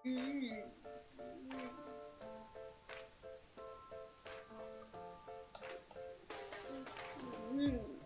Mm. Mm.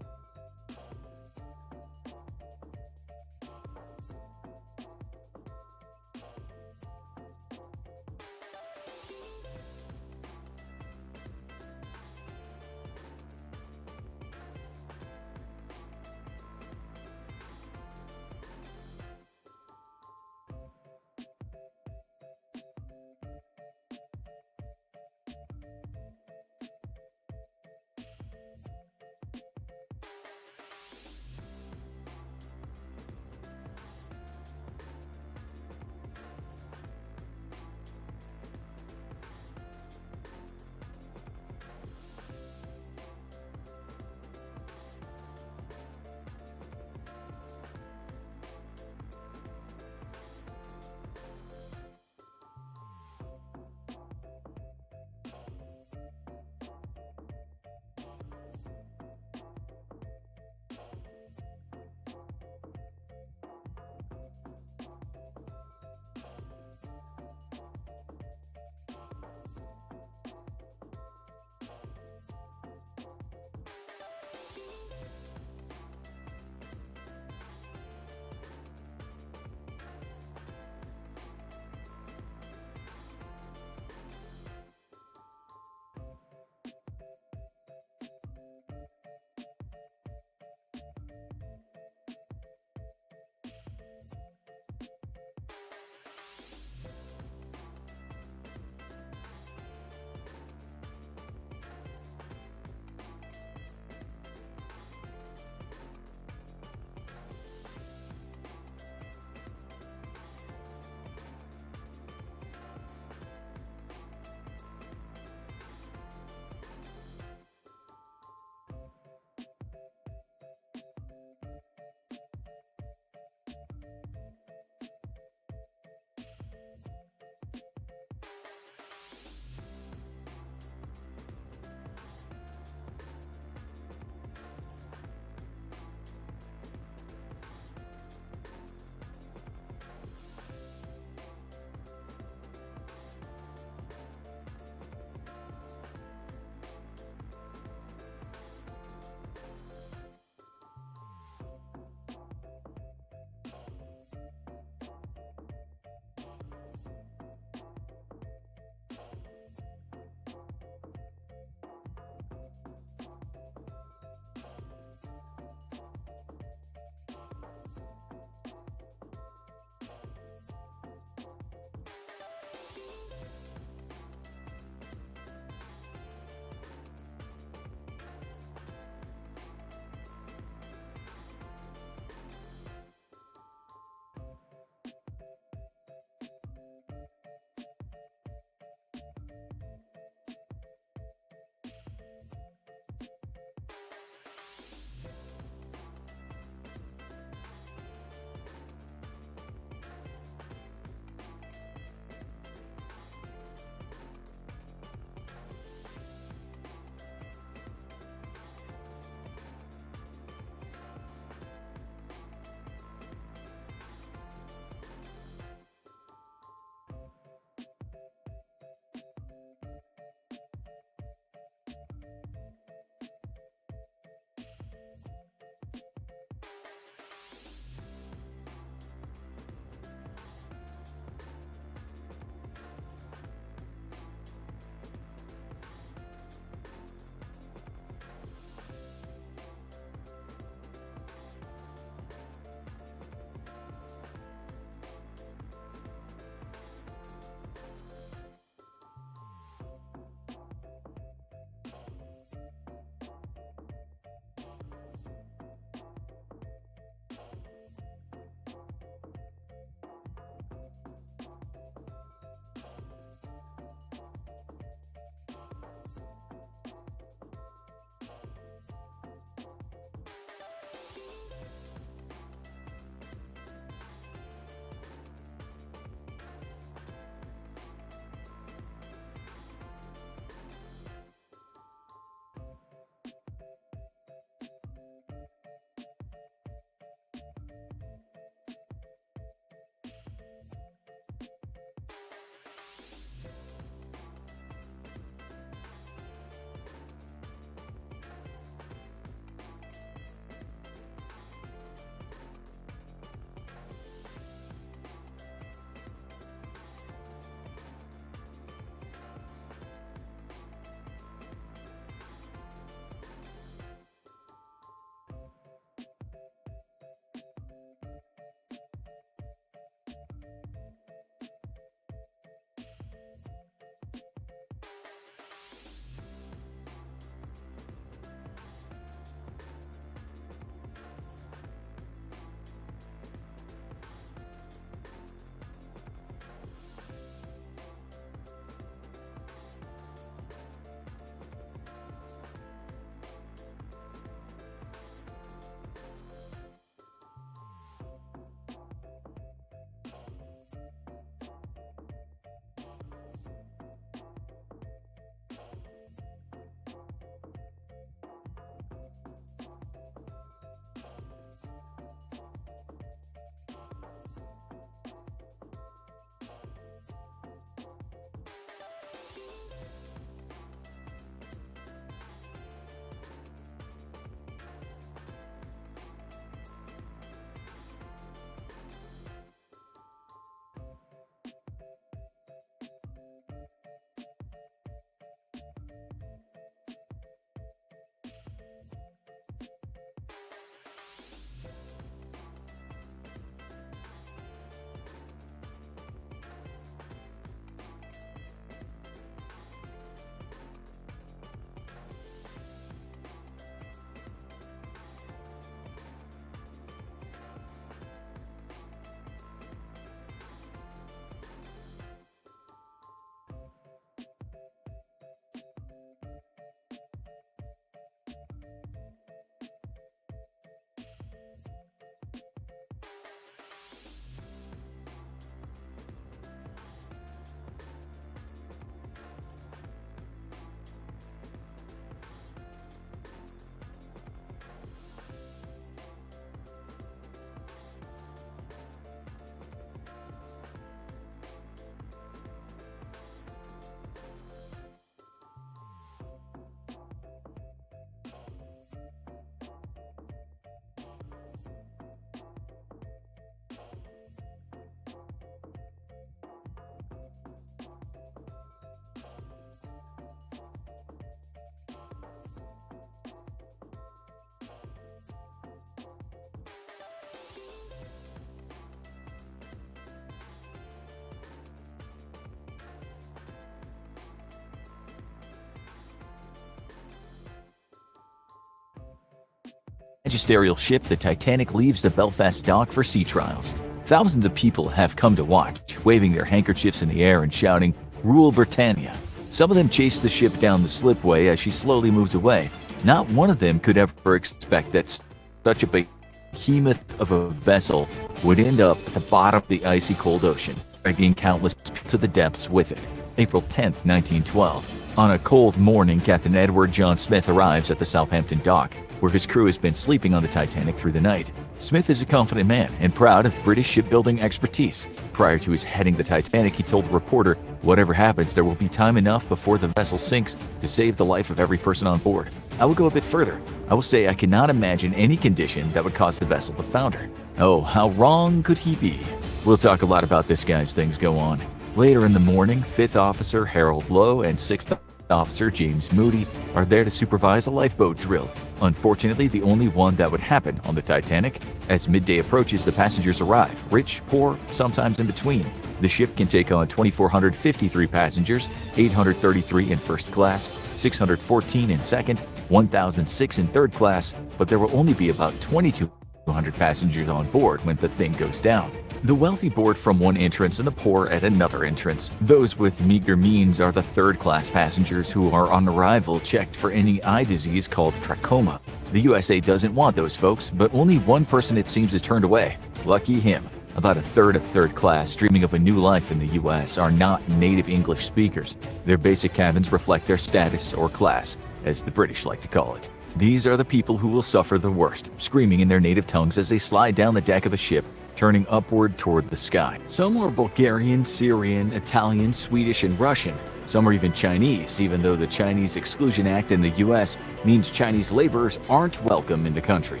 magisterial ship, the Titanic leaves the Belfast dock for sea trials. Thousands of people have come to watch, waving their handkerchiefs in the air and shouting, "Rule Britannia." Some of them chase the ship down the slipway as she slowly moves away. Not one of them could ever expect that such a behemoth of a vessel would end up at the bottom of the icy cold ocean, dragging countless people to the depths with it. April 10th, 1912. On a cold morning, Captain Edward John Smith arrives at the Southampton dock, where his crew has been sleeping on the Titanic through the night. Smith is a confident man and proud of British shipbuilding expertise. Prior to his heading the Titanic, he told the reporter, "Whatever happens, there will be time enough before the vessel sinks to save the life of every person on board. I will go a bit further. I will say I cannot imagine any condition that would cause the vessel to founder." Oh, how wrong could he be? We'll talk a lot about this guy as things go on. Later in the morning, 5th Officer Harold Lowe and 6th Officer James Moody are there to supervise a lifeboat drill. Unfortunately, the only one that would happen on the Titanic. As midday approaches, the passengers arrive, rich, poor, sometimes in between. The ship can take on 2,453 passengers, 833 in first class, 614 in second, 1,006 in third class, but there will only be about 2,200 passengers on board when the thing goes down. The wealthy board from one entrance and the poor at another entrance. Those with meager means are the third-class passengers who are on arrival checked for any eye disease called trachoma. The USA doesn't want those folks, but only one person it seems is turned away. Lucky him. About a third of third class dreaming of a new life in the US are not native English speakers. Their basic cabins reflect their status or class, as the British like to call it. These are the people who will suffer the worst, screaming in their native tongues as they slide down the deck of a ship, turning upward toward the sky. Some are Bulgarian, Syrian, Italian, Swedish, and Russian. Some are even Chinese, even though the Chinese Exclusion Act in the US means Chinese laborers aren't welcome in the country.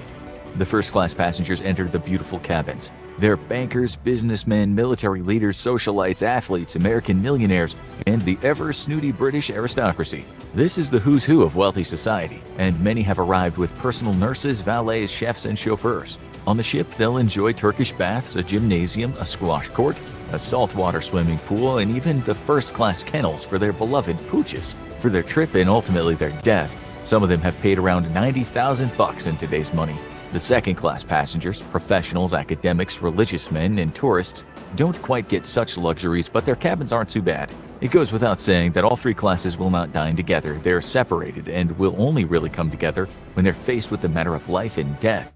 The first-class passengers enter the beautiful cabins. They're bankers, businessmen, military leaders, socialites, athletes, American millionaires, and the ever-snooty British aristocracy. This is the who's who of wealthy society, and many have arrived with personal nurses, valets, chefs, and chauffeurs. On the ship, they'll enjoy Turkish baths, a gymnasium, a squash court, a saltwater swimming pool, and even the first-class kennels for their beloved pooches. For their trip and ultimately their death, some of them have paid around $90,000 in today's money. The second-class passengers, professionals, academics, religious men, and tourists, don't quite get such luxuries, but their cabins aren't too bad. It goes without saying that all three classes will not dine together. They're separated and will only really come together when they're faced with the matter of life and death.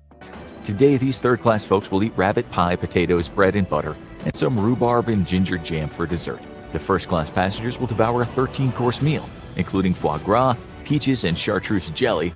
Today, these third-class folks will eat rabbit pie, potatoes, bread and butter, and some rhubarb and ginger jam for dessert. The first-class passengers will devour a 13-course meal, including foie gras, peaches and chartreuse jelly,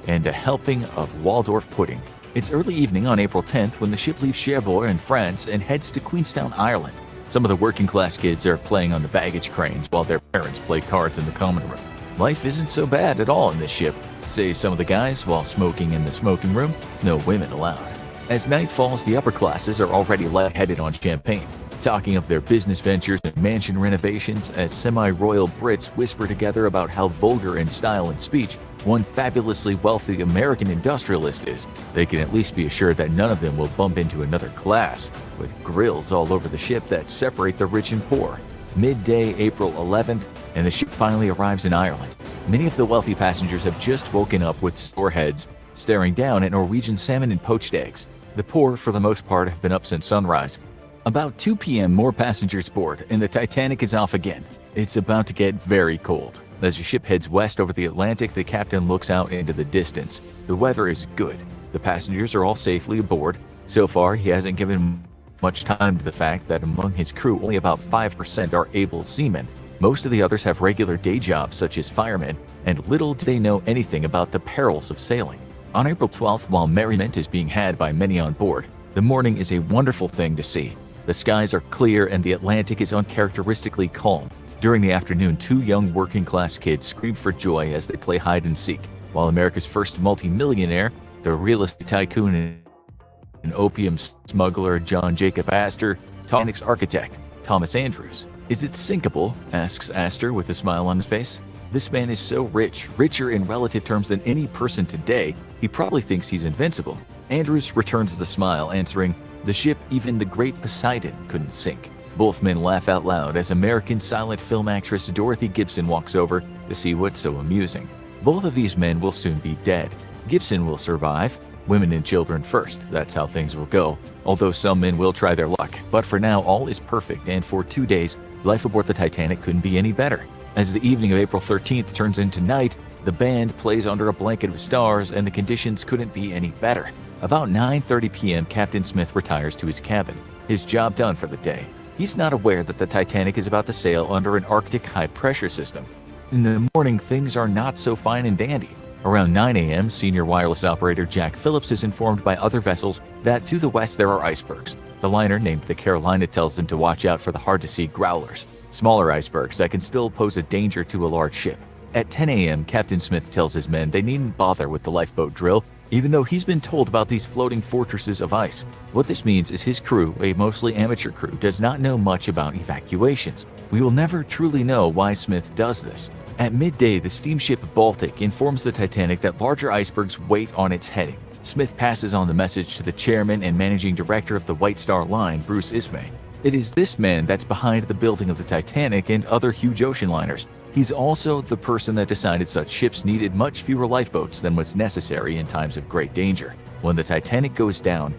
and a helping of Waldorf pudding. It's early evening on April 10th when the ship leaves Cherbourg in France and heads to Queenstown, Ireland. Some of the working-class kids are playing on the baggage cranes while their parents play cards in the common room. Life isn't so bad at all in this ship, say some of the guys while smoking in the smoking room. No women allowed. As night falls, the upper classes are already lightheaded on champagne, talking of their business ventures and mansion renovations as semi-royal Brits whisper together about how vulgar in style and speech one fabulously wealthy American industrialist is. They can at least be assured that none of them will bump into another class, with grills all over the ship that separate the rich and poor. Midday, April 11th, and the ship finally arrives in Ireland. Many of the wealthy passengers have just woken up with sore heads, staring down at Norwegian salmon and poached eggs. The poor, for the most part, have been up since sunrise. About 2 p.m., more passengers board, and the Titanic is off again. It's about to get very cold. As the ship heads west over the Atlantic, the captain looks out into the distance. The weather is good. The passengers are all safely aboard. So far, he hasn't given much time to the fact that among his crew, only about 5% are able seamen. Most of the others have regular day jobs such as firemen, and little do they know anything about the perils of sailing. On April 12th, while merriment is being had by many on board, the morning is a wonderful thing to see. The skies are clear and the Atlantic is uncharacteristically calm. During the afternoon, 2 young working-class kids scream for joy as they play hide-and-seek, while America's first multimillionaire, the real estate tycoon and opium smuggler John Jacob Astor, Titanic's architect, Thomas Andrews. "Is it sinkable?" asks Astor with a smile on his face. "This man is so rich, richer in relative terms than any person today, he probably thinks he's invincible." Andrews returns the smile, answering, "The ship, even the great Poseidon, couldn't sink." Both men laugh out loud as American silent film actress Dorothy Gibson walks over to see what's so amusing. Both of these men will soon be dead. Gibson will survive. Women and children first, that's how things will go. Although some men will try their luck, but for now all is perfect, and for 2 days, life aboard the Titanic couldn't be any better. As the evening of April 13th turns into night, the band plays under a blanket of stars and the conditions couldn't be any better. About 9:30 p.m., Captain Smith retires to his cabin, his job done for the day. He's not aware that the Titanic is about to sail under an Arctic high-pressure system. In the morning, things are not so fine and dandy. Around 9 a.m., senior wireless operator Jack Phillips is informed by other vessels that to the west there are icebergs. The liner, named the Carolina, tells them to watch out for the hard-to-see growlers, smaller icebergs that can still pose a danger to a large ship. At 10 a.m., Captain Smith tells his men they needn't bother with the lifeboat drill, even though he's been told about these floating fortresses of ice. What this means is his crew, a mostly amateur crew, does not know much about evacuations. We will never truly know why Smith does this. At midday, the steamship Baltic informs the Titanic that larger icebergs wait on its heading. Smith passes on the message to the chairman and managing director of the White Star Line, Bruce Ismay. It is this man that's behind the building of the Titanic and other huge ocean liners. He's also the person that decided such ships needed much fewer lifeboats than what's necessary in times of great danger. When the Titanic goes down,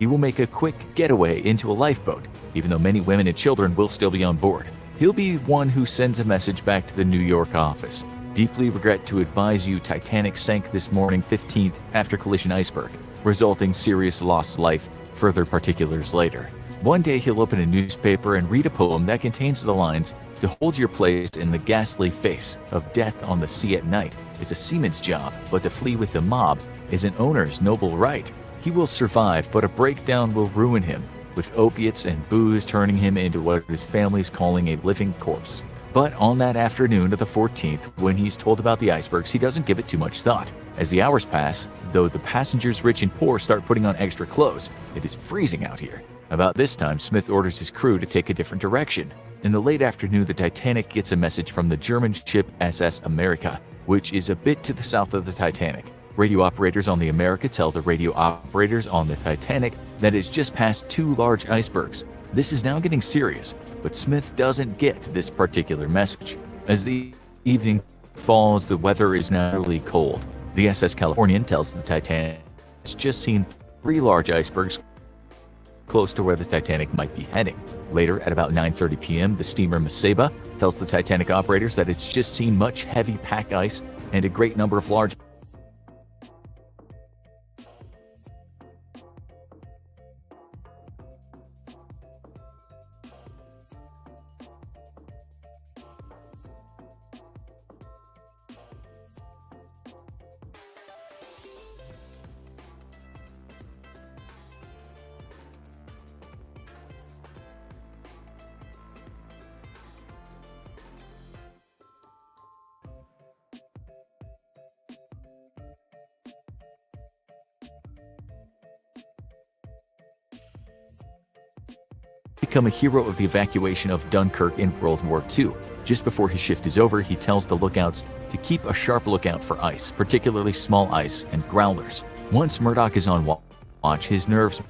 he will make a quick getaway into a lifeboat, even though many women and children will still be on board. He'll be one who sends a message back to the New York office. Deeply regret to advise you Titanic sank this morning 15th after collision iceberg, resulting serious lost life. Further particulars later. One day he'll open a newspaper and read a poem that contains the lines, "To hold your place in the ghastly face of death on the sea at night is a seaman's job, but to flee with the mob is an owner's noble right." He will survive, but a breakdown will ruin him, with opiates and booze turning him into what his family's calling a living corpse. But on that afternoon of the 14th, when he's told about the icebergs, he doesn't give it too much thought. As the hours pass, though the passengers rich and poor start putting on extra clothes, it is freezing out here. About this time, Smith orders his crew to take a different direction. In the late afternoon, the Titanic gets a message from the German ship SS America, which is a bit to the south of the Titanic. Radio operators on the America tell the radio operators on the Titanic that it's just passed 2 large icebergs. This is now getting serious, but Smith doesn't get this particular message. As the evening falls, the weather is now really cold. The SS Californian tells the Titanic it's just seen 3 large icebergs close to where the Titanic might be heading. Later, at about 9:30 p.m., the steamer Meseba tells the Titanic operators that it's just seen much heavy pack ice and a great number of large become a hero of the evacuation of Dunkirk in World War II. Just before his shift is over, he tells the lookouts to keep a sharp lookout for ice, particularly small ice and growlers. Once Murdoch is on watch, his nerves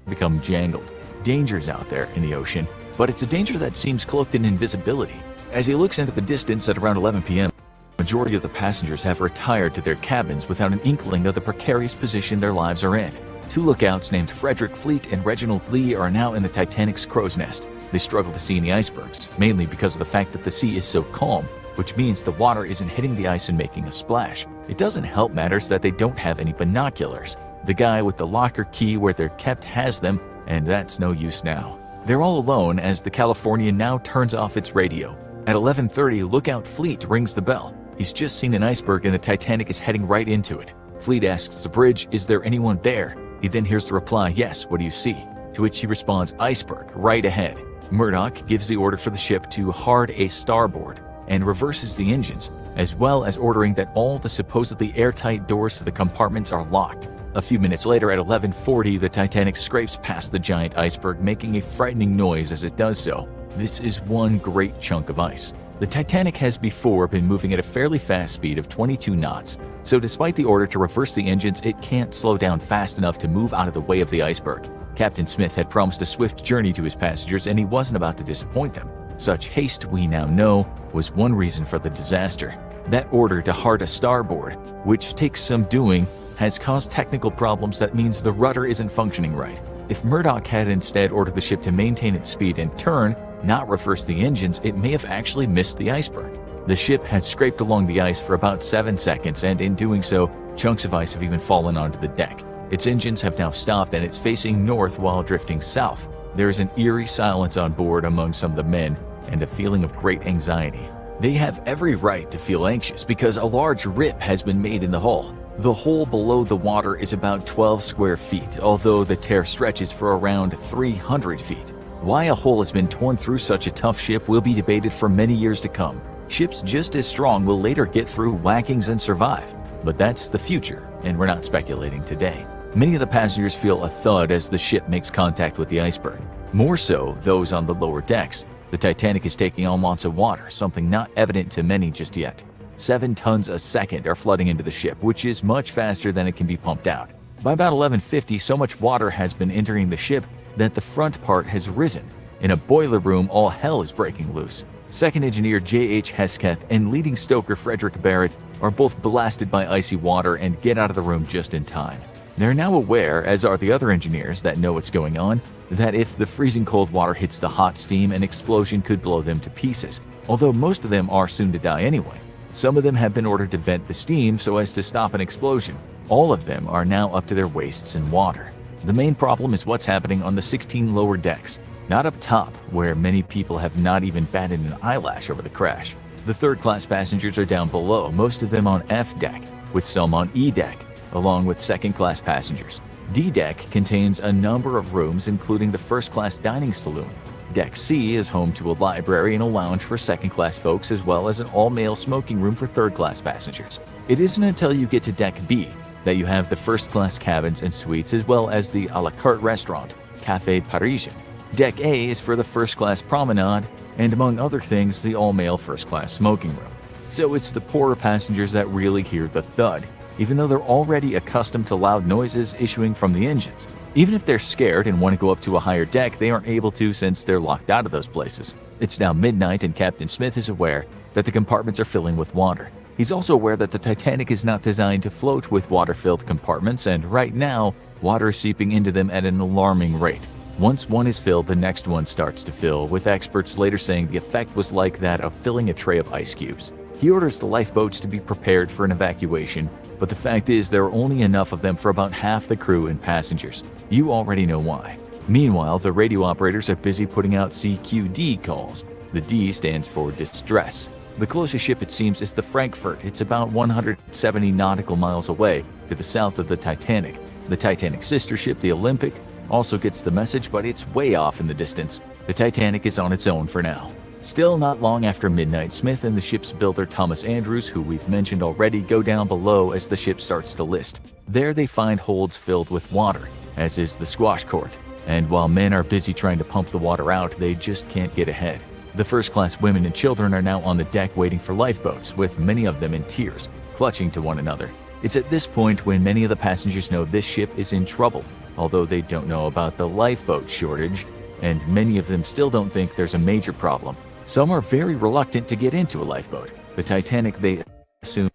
become jangled. Danger's out there in the ocean, but it's a danger that seems cloaked in invisibility. As he looks into the distance at around 11 p.m., the majority of the passengers have retired to their cabins without an inkling of the precarious position their lives are in. 2 lookouts named Frederick Fleet and Reginald Lee are now in the Titanic's crow's nest. They struggle to see any icebergs, mainly because of the fact that the sea is so calm, which means the water isn't hitting the ice and making a splash. It doesn't help matters that they don't have any binoculars. The guy with the locker key where they're kept has them, and that's no use now. They're all alone as the Californian now turns off its radio. At 11:30, Lookout Fleet rings the bell. He's just seen an iceberg and the Titanic is heading right into it. Fleet asks the bridge, "Is there anyone there?" He then hears the reply, "Yes, what do you see?" To which he responds, "Iceberg, right ahead." Murdoch gives the order for the ship to hard a starboard and reverses the engines, as well as ordering that all the supposedly airtight doors to the compartments are locked. A few minutes later, at 11:40, the Titanic scrapes past the giant iceberg, making a frightening noise as it does so. This is one great chunk of ice. The Titanic has before been moving at a fairly fast speed of 22 knots, so despite the order to reverse the engines, it can't slow down fast enough to move out of the way of the iceberg. Captain Smith had promised a swift journey to his passengers, and he wasn't about to disappoint them. Such haste, we now know, was one reason for the disaster. That order to hard a starboard, which takes some doing, has caused technical problems that means the rudder isn't functioning right. If Murdoch had instead ordered the ship to maintain its speed and turn, not reverse the engines, it may have actually missed the iceberg. The ship had scraped along the ice for about 7 seconds, and in doing so, chunks of ice have even fallen onto the deck. Its engines have now stopped and it's facing north while drifting south. There is an eerie silence on board among some of the men and a feeling of great anxiety. They have every right to feel anxious because a large rip has been made in the hull. The hole below the water is about 12 square feet, although the tear stretches for around 300 feet. Why a hole has been torn through such a tough ship will be debated for many years to come. Ships just as strong will later get through whackings and survive. But that's the future, and we're not speculating today. Many of the passengers feel a thud as the ship makes contact with the iceberg. More so, those on the lower decks. The Titanic is taking on lots of water, something not evident to many just yet. 7 tons a second are flooding into the ship, which is much faster than it can be pumped out. By about 11:50, so much water has been entering the ship that the front part has risen. In a boiler room, all hell is breaking loose. Second engineer J.H. Hesketh and leading stoker Frederick Barrett are both blasted by icy water and get out of the room just in time. They're now aware, as are the other engineers that know what's going on, that if the freezing cold water hits the hot steam, an explosion could blow them to pieces, although most of them are soon to die anyway. Some of them have been ordered to vent the steam so as to stop an explosion. All of them are now up to their waists in water. The main problem is what's happening on the 16 lower decks, not up top, where many people have not even batted an eyelash over the crash. The third-class passengers are down below, most of them on F deck, with some on E deck, along with second-class passengers. D deck contains a number of rooms, including the first-class dining saloon. Deck C is home to a library and a lounge for second-class folks, as well as an all-male smoking room for third-class passengers. It isn't until you get to Deck B that you have the first-class cabins and suites, as well as the a la carte restaurant, Café Parisien. Deck A is for the first-class promenade, and among other things, the all-male first-class smoking room. So it's the poorer passengers that really hear the thud, even though they're already accustomed to loud noises issuing from the engines. Even if they're scared and want to go up to a higher deck, they aren't able to since they're locked out of those places. It's now midnight and Captain Smith is aware that the compartments are filling with water. He's also aware that the Titanic is not designed to float with water-filled compartments, and right now, water is seeping into them at an alarming rate. Once one is filled, the next one starts to fill, with experts later saying the effect was like that of filling a tray of ice cubes. He orders the lifeboats to be prepared for an evacuation, but the fact is there are only enough of them for about half the crew and passengers. You already know why. Meanwhile, the radio operators are busy putting out CQD calls. The D stands for distress. The closest ship, it seems, is the Frankfurt. It's about 170 nautical miles away to the south of the Titanic. The Titanic's sister ship, the Olympic, also gets the message, but it's way off in the distance. The Titanic is on its own for now. Still not long after midnight, Smith and the ship's builder Thomas Andrews, who we've mentioned already, go down below as the ship starts to list. There they find holds filled with water, as is the squash court. And while men are busy trying to pump the water out, they just can't get ahead. The first-class women and children are now on the deck waiting for lifeboats, with many of them in tears, clutching to one another. It's at this point when many of the passengers know this ship is in trouble, although they don't know about the lifeboat shortage, and many of them still don't think there's a major problem. Some are very reluctant to get into a lifeboat. The Titanic, they assume,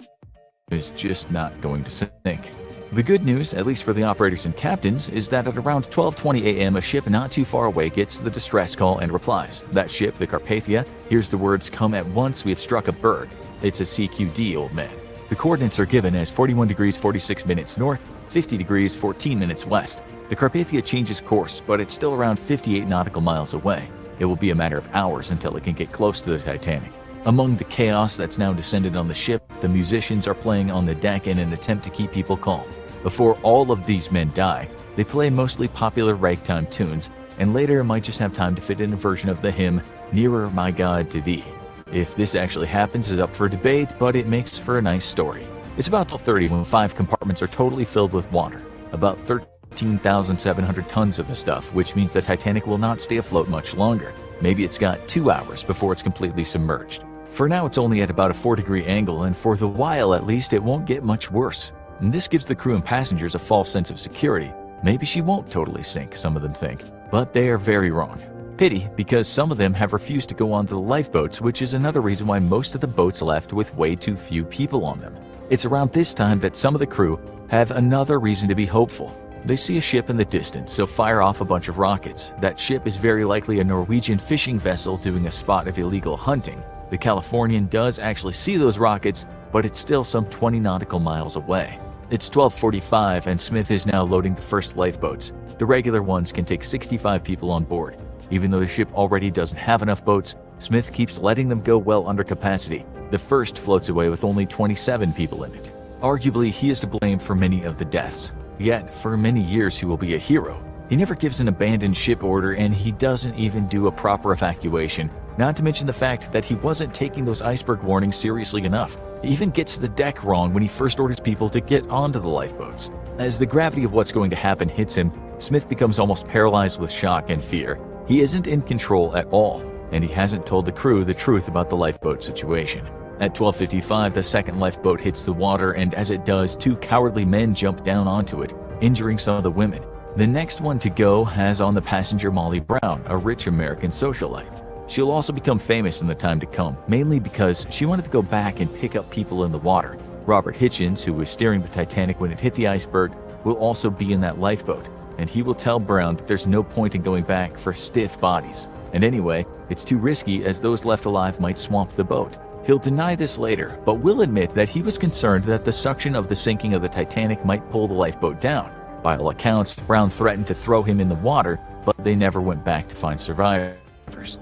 is just not going to sink. The good news, at least for the operators and captains, is that at around 12:20 a.m. a ship not too far away gets the distress call and replies. That ship, the Carpathia, hears the words, "Come at once, we have struck a berg." It's a CQD, old man. The coordinates are given as 41 degrees 46 minutes north, 50 degrees 14 minutes west. The Carpathia changes course, but it's still around 58 nautical miles away. It will be a matter of hours until it can get close to the Titanic. Among the chaos that's now descended on the ship, the musicians are playing on the deck in an attempt to keep people calm. Before all of these men die, they play mostly popular ragtime tunes, and later might just have time to fit in a version of the hymn, "Nearer, My God, to Thee." If this actually happens is up for debate, but it makes for a nice story. It's about 12:30 when 5 compartments are totally filled with water, about 13,700 tons of the stuff, which means the Titanic will not stay afloat much longer. Maybe it's got 2 hours before it's completely submerged. For now, it's only at about a 4-degree angle, and for the while at least, it won't get much worse. And this gives the crew and passengers a false sense of security. Maybe she won't totally sink, some of them think, but they are very wrong. Pity, because some of them have refused to go onto the lifeboats, which is another reason why most of the boats left with way too few people on them. It's around this time that some of the crew have another reason to be hopeful. They see a ship in the distance, so fire off a bunch of rockets. That ship is very likely a Norwegian fishing vessel doing a spot of illegal hunting. The Californian does actually see those rockets, but it's still some 20 nautical miles away. It's 12:45 and Smith is now loading the first lifeboats. The regular ones can take 65 people on board. Even though the ship already doesn't have enough boats, Smith keeps letting them go well under capacity. The first floats away with only 27 people in it. Arguably, he is to blame for many of the deaths. Yet, for many years he will be a hero. He never gives an abandoned ship order and he doesn't even do a proper evacuation, not to mention the fact that he wasn't taking those iceberg warnings seriously enough. He even gets the deck wrong when he first orders people to get onto the lifeboats. As the gravity of what's going to happen hits him, Smith becomes almost paralyzed with shock and fear. He isn't in control at all, and he hasn't told the crew the truth about the lifeboat situation. At 12:55, the second lifeboat hits the water, and as it does, two cowardly men jump down onto it, injuring some of the women. The next one to go has on the passenger Molly Brown, a rich American socialite. She'll also become famous in the time to come, mainly because she wanted to go back and pick up people in the water. Robert Hitchens, who was steering the Titanic when it hit the iceberg, will also be in that lifeboat, and he will tell Brown that there's no point in going back for stiff bodies. And anyway, it's too risky as those left alive might swamp the boat. He'll deny this later, but will admit that he was concerned that the suction of the sinking of the Titanic might pull the lifeboat down. By all accounts, Brown threatened to throw him in the water, but they never went back to find survivors.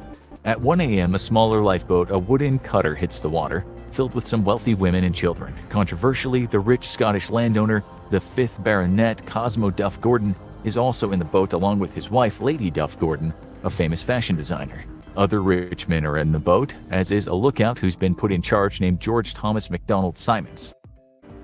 At 1 a.m., a smaller lifeboat, a wooden cutter, hits the water, filled with some wealthy women and children. Controversially, the rich Scottish landowner, the 5th Baronet Cosmo Duff Gordon, is also in the boat along with his wife, Lady Duff Gordon, a famous fashion designer. Other rich men are in the boat, as is a lookout who's been put in charge named George Thomas MacDonald Simons.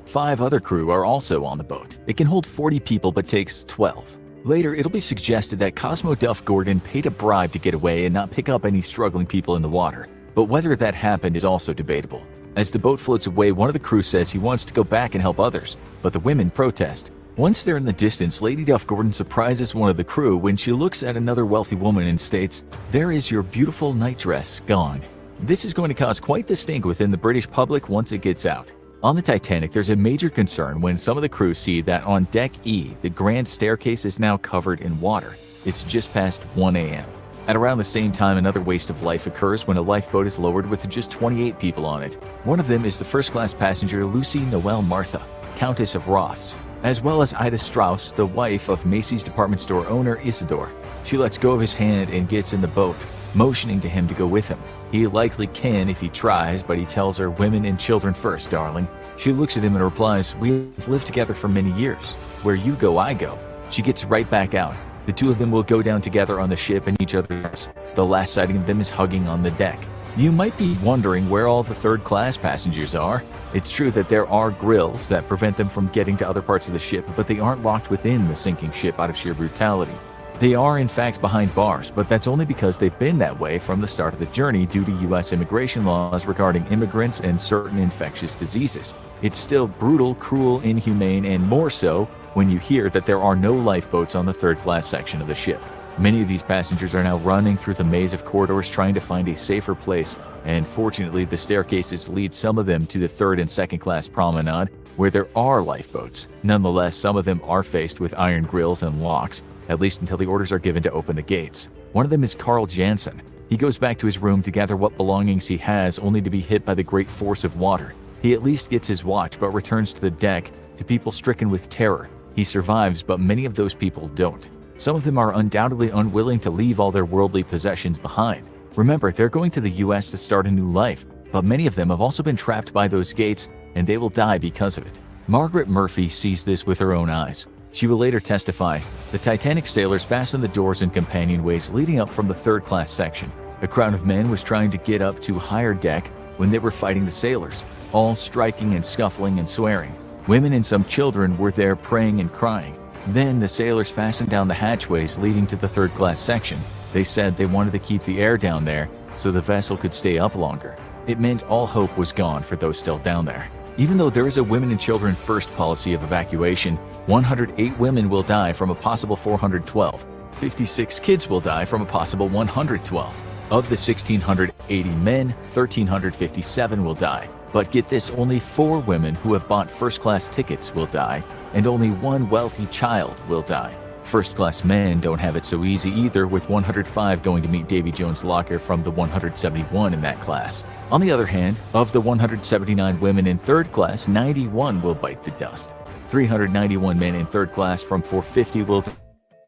5 other crew are also on the boat. It can hold 40 people but takes 12. Later, it'll be suggested that Cosmo Duff Gordon paid a bribe to get away and not pick up any struggling people in the water, but whether that happened is also debatable. As the boat floats away, one of the crew says he wants to go back and help others, but the women protest. Once they're in the distance, Lady Duff Gordon surprises one of the crew when she looks at another wealthy woman and states, "There is your beautiful nightdress gone." This is going to cause quite the stink within the British public once it gets out. On the Titanic, there's a major concern when some of the crew see that on Deck E, the grand staircase is now covered in water. It's just past 1 a.m. At around the same time, another waste of life occurs when a lifeboat is lowered with just 28 people on it. One of them is the first-class passenger Lucy Noel Martha, Countess of Roths, as well as Ida Strauss, the wife of Macy's department store owner Isidore. She lets go of his hand and gets in the boat, motioning to him to go with him. He likely can if he tries, but he tells her, "Women and children first, darling." She looks at him and replies, "We've lived together for many years. Where you go, I go." She gets right back out. The two of them will go down together on the ship and each other's. The last sighting of them is hugging on the deck. You might be wondering where all the third-class passengers are. It's true that there are grills that prevent them from getting to other parts of the ship, but they aren't locked within the sinking ship out of sheer brutality. They are in fact behind bars, but that's only because they've been that way from the start of the journey due to U.S. immigration laws regarding immigrants and certain infectious diseases. It's still brutal, cruel, inhumane, and more so when you hear that there are no lifeboats on the third-class section of the ship. Many of these passengers are now running through the maze of corridors trying to find a safer place, and fortunately the staircases lead some of them to the third and second-class promenade, where there are lifeboats. Nonetheless, some of them are faced with iron grills and locks, at least until the orders are given to open the gates. One of them is Carl Jansen. He goes back to his room to gather what belongings he has, only to be hit by the great force of water. He at least gets his watch, but returns to the deck to people stricken with terror. He survives, but many of those people don't. Some of them are undoubtedly unwilling to leave all their worldly possessions behind. Remember, they're going to the US to start a new life, but many of them have also been trapped by those gates, and they will die because of it. Margaret Murphy sees this with her own eyes. She will later testify, "The Titanic sailors fastened the doors and companionways leading up from the third-class section. A crowd of men was trying to get up to higher deck when they were fighting the sailors, all striking and scuffling and swearing. Women and some children were there praying and crying. Then the sailors fastened down the hatchways leading to the third-class section. They said they wanted to keep the air down there so the vessel could stay up longer. It meant all hope was gone for those still down there. Even though there is a women and children first policy of evacuation, 108 women will die from a possible 412. 56 kids will die from a possible 112. Of the 1,680 men, 1,357 will die. But get this, only 4 women who have bought first-class tickets will die, and only 1 wealthy child will die. First-class men don't have it so easy either, with 105 going to meet Davy Jones' locker from the 171 in that class. On the other hand, of the 179 women in third class, 91 will bite the dust. 391 men in third class from 450 will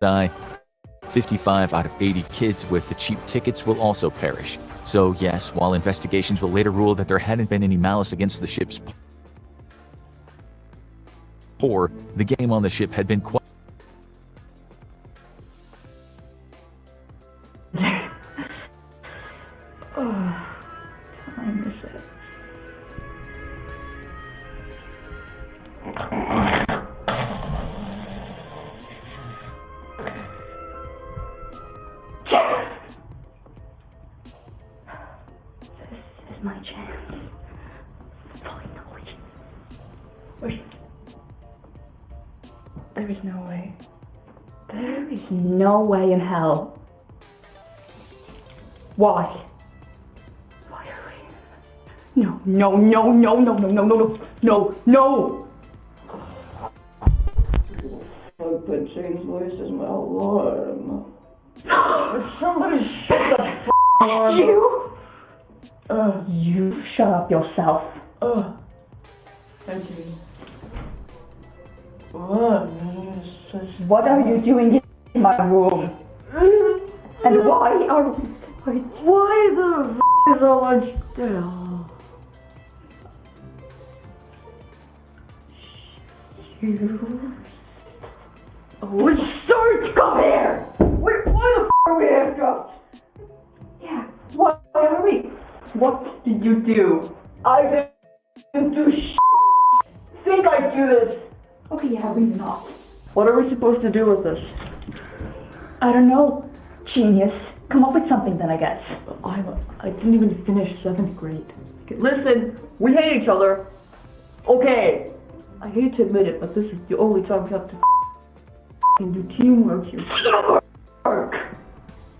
die. 55 out of 80 kids with the cheap tickets will also perish. So yes, while investigations will later rule that there hadn't been any malice against the ship's poor, the game on the ship had been quite Time is it? This is my chance. Finally. There is no way. There is no way in hell. Why? Why are we? No, no, no, no, no, no, no, no, no, no! Fuck, but Jane's voice is my alarm. Somebody shut the f*** alarm. You? You shut up yourself. Thank you. What? What are you doing in my room? And why are we... Why the f*** is all much still? You... Oh, Serge, come here! Wait, why the f*** are we handcuffed? Yeah, why are we? What did you do? I didn't do Think I'd do this. Okay, yeah, maybe not. What are we supposed to do with this? I don't know. Genius. Come up with something then, I guess. I didn't even finish 7th grade. Okay, listen, we hate each other. Okay. I hate to admit it, but this is the only time we have to do teamwork here. Teamwork!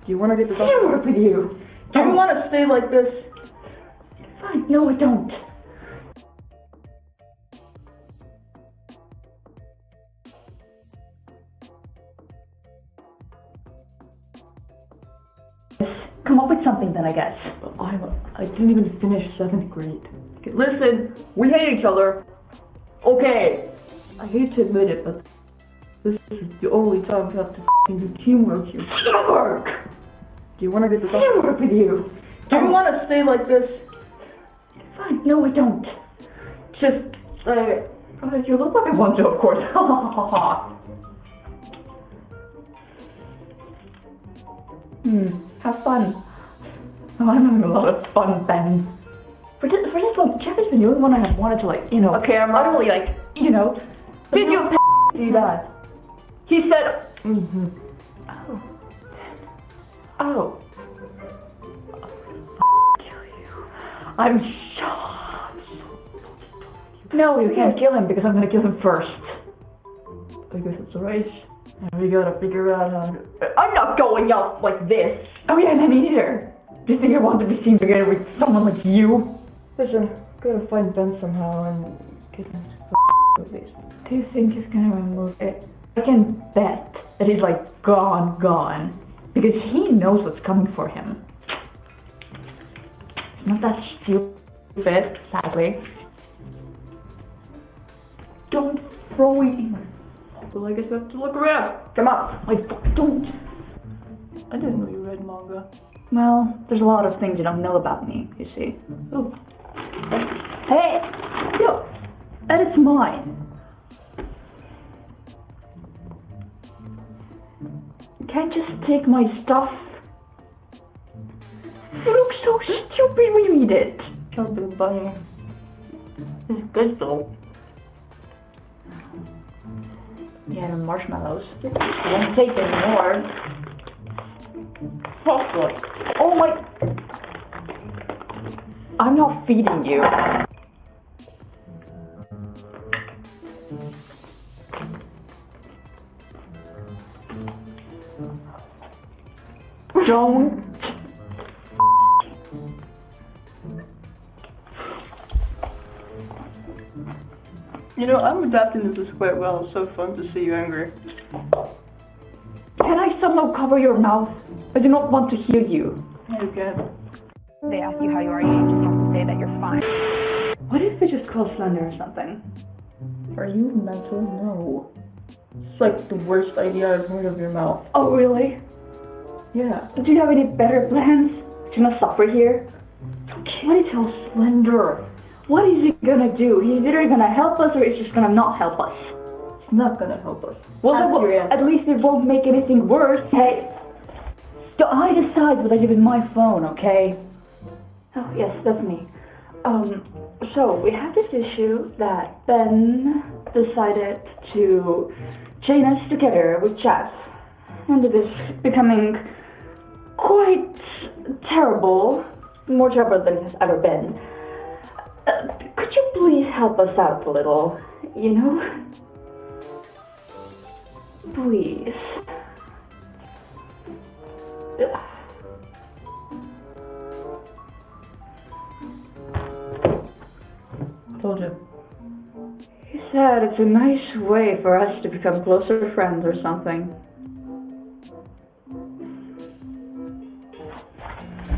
Do you want to get this off? Teamwork with you. Do you want to stay like this? Fine, no I don't. Come up with something then, I guess. I didn't even finish 7th grade. Okay, listen, we hate each other. Okay. I hate to admit it, but this is the only time we have to do teamwork here. Teamwork! Do you want to get this off? Teamwork with you. Do you want to stay like this? Fine, no I don't. Just say, You look like I want to, of course. Have fun. Oh, I'm having a lot of fun, Ben. For this one, Jeff has been the only one I have wanted to, like, you know, okay, I'm not utterly, like, you know. Did you see that? He said, Oh. Oh. I'll kill you. I'm shocked. No, you can't kill him because I'm gonna kill him first. I guess it's a race. And we gotta figure out how to... I'm not going out like this! Oh yeah, and me neither. Do you think I want to be seen together with someone like you? Listen, gotta find Ben somehow and get him to at least. Do you think he's gonna remove it? I can bet that he's like gone. Because he knows what's coming for him. It's not that stupid, sadly. Don't throw it in. Well, I guess I have to look around. Come on. Like, don't. I didn't know you read manga. Well, there's a lot of things you don't know about me, you see. Oh. Hey! Yo! That is mine. You can't just take my stuff. You look so stupid when you eat it. Something funny. It's good though. Yeah, the marshmallows. You won't take any more. Oh my... I'm not feeding you. Don't. You know, I'm adapting to this quite well. It's so fun to see you angry. Can I somehow cover your mouth? I do not want to hear you. You can. They ask you how you are, you just have to say that you're fine. What if we just call Slender or something? Are you mental? No. It's like the worst idea I've heard of your mouth. Oh, really? Yeah. Do you have any better plans? Do not suffer here? What do you tell Slender? What is he gonna do? He's either gonna help us or he's just gonna not help us. It's not gonna help us. Well, at least it won't make anything worse. Hey, I decide what I do with my phone, okay? Oh, yes, that's me. So we have this issue that Ben decided to chain us together with chat. And it is becoming quite terrible. More terrible than it has ever been. Could you please help us out a little? You know? Please. Told you. He said it's a nice way for us to become closer friends or something.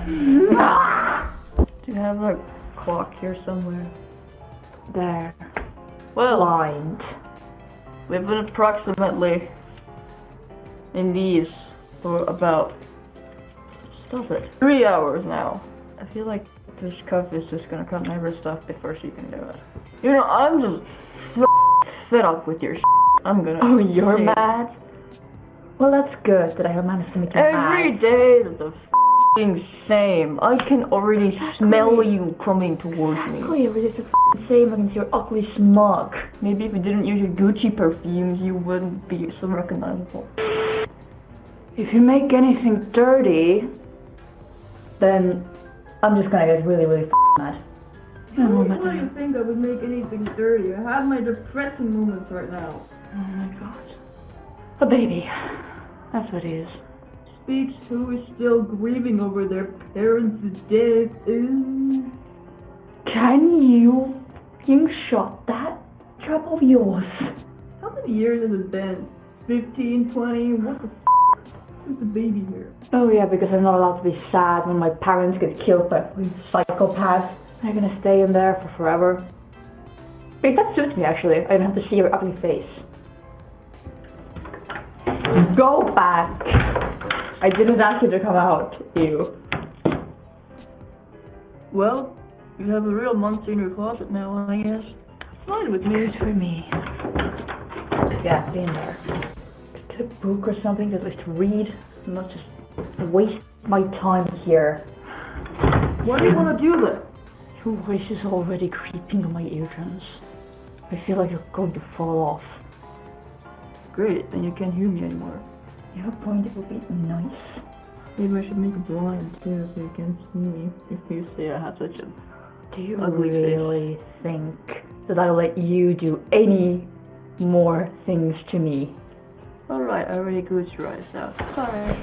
Do you have a clock here somewhere? There. Well, Blind. we've been approximately in these for about, stop it, 3 hours now. I feel like this cuff is just gonna cut my wrist off before she can do it. You know, I'm just fed up with your I'm gonna. Oh, you're say it. mad? Well, that's good that I managed to make you Every mad. day is the same. I can already smell you coming towards me. Exactly, it is the same against your ugly smug. Maybe if you didn't use your Gucci perfumes, you wouldn't be so recognizable. If you make anything dirty, then I'm just gonna get really, really mad. Why do you think I would make anything dirty? I have my depressing moments right now. Oh my god. A baby. That's what it is. Speaks who is still grieving over their parents' death. Can you shot that job of yours? How many years has it been? 15, 20? What the Who's the baby here? Oh yeah, because I'm not allowed to be sad when my parents get killed by psychopaths. I'm gonna stay in there for forever. Wait, that suits me actually. I don't have to see your ugly face. Go back! I didn't ask you to come out, you. Well, you have a real monster in your closet now, I guess. Fine with me. Good for me. Yeah, be in there. Get a book or something, at least read, and not just waste my time here. What do you want to do then? Your voice is already creeping on my eardrums. I feel like you're going to fall off. Great, then you can't hear me anymore. You have a point, it would be nice. Maybe I should make a blind too so you can see me if you say I have such a Do you ugly really think that I'll let you do any more things to me? Alright, I already gouged your eyes out. Sorry.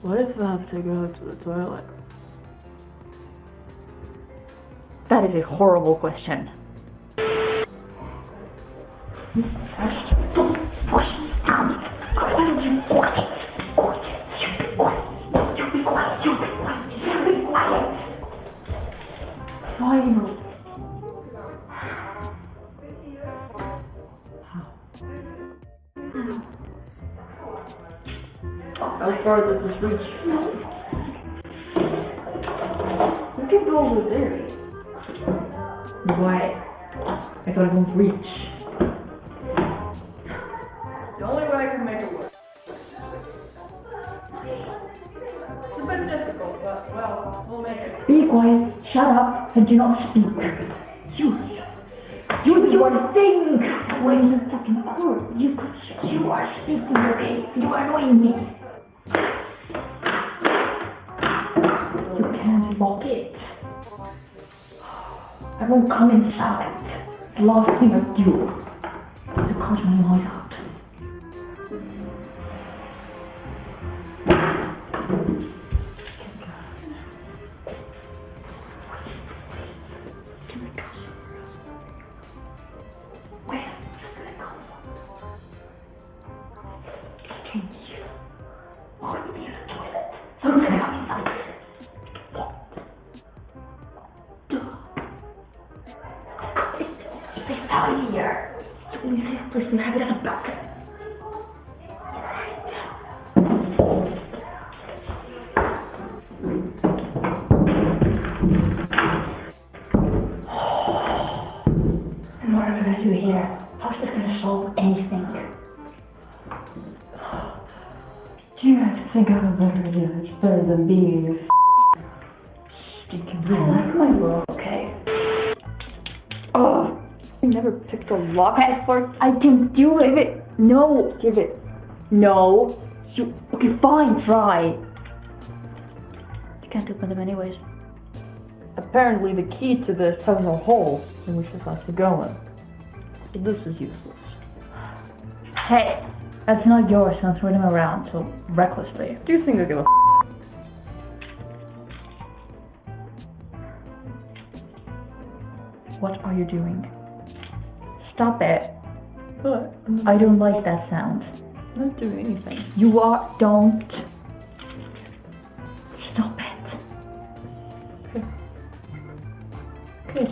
What if I have to go to the toilet? That is a horrible question. How far does this reach? We can go over there. Why? I thought it won't reach. The only way I can make it work. It's a bit difficult, but well, we'll make it. Be quiet, shut up, and do not speak. You do one thing! When you fucking court, you are speaking, okay? You are annoying me. You can't lock it. I won't come inside. The last thing I do is to cut my eyes out. Where? First we have it at the back. And what are we gonna do here? How's this gonna solve anything? Do you guys think I'm better than it's better than being a stinking room? I like my room, okay? Oh, You never picked a lock before? I can do it. No, give it. No. You, okay, fine, try. You can't open them anyways. Apparently the key to this has a hole in which it has to go in. So this is useless. Hey, that's not yours, so I'm throwing them around so recklessly. Do you think I give a What are you doing? Stop it. But I don't like that sound. I'm not doing anything. You are. Don't. Stop it. Okay.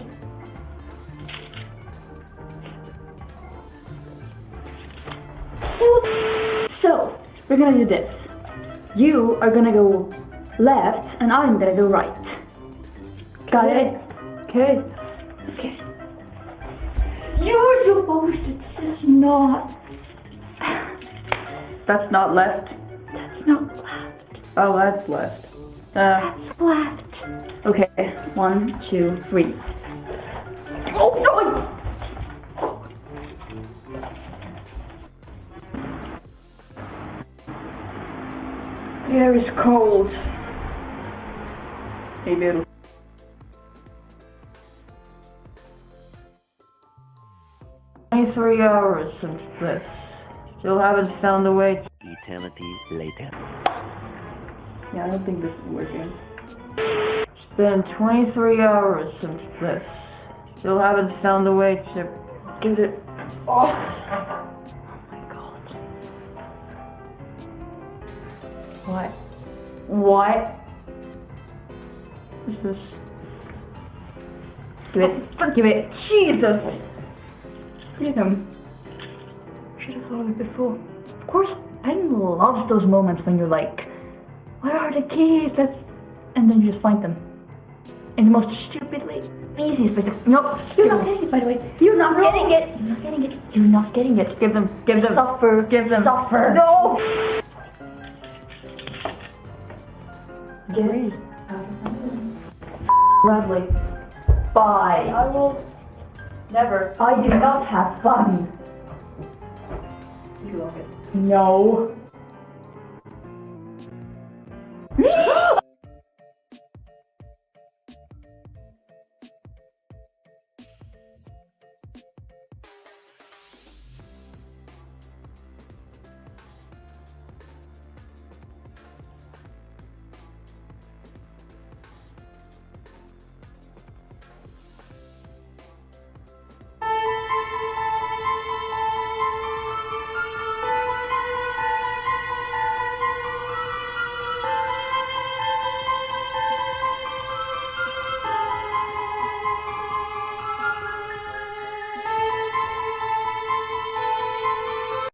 So, we're gonna do this. You are gonna go left, and I'm gonna go right. Got it? Okay. Okay. You're supposed to. This is not. That's not left. That's not left. Oh, that's left. That's left. Okay, 1, 2, 3. Oh no! The air is cold. Maybe it'll. "23 hours since this. Still haven't found a way to..." Eternity later. Yeah, I don't think this is working. It's been 23 hours since this. Still haven't found a way to get it off. Oh my god. What? What? Is this? Give it. Give it. Jesus! Give him. Should have thought of it before. Of course, Ben loves those moments when you're like, where are the keys? And then you just find them. In the most stupidly easiest way. Nope. You're not getting it, by the way. You're not getting it. You're not getting it. You're not getting it. Give them. Give them. Suffer. Give them. Suffer. No! Get it. Lovely. Bye. I will never. I did not have fun. You love it. No.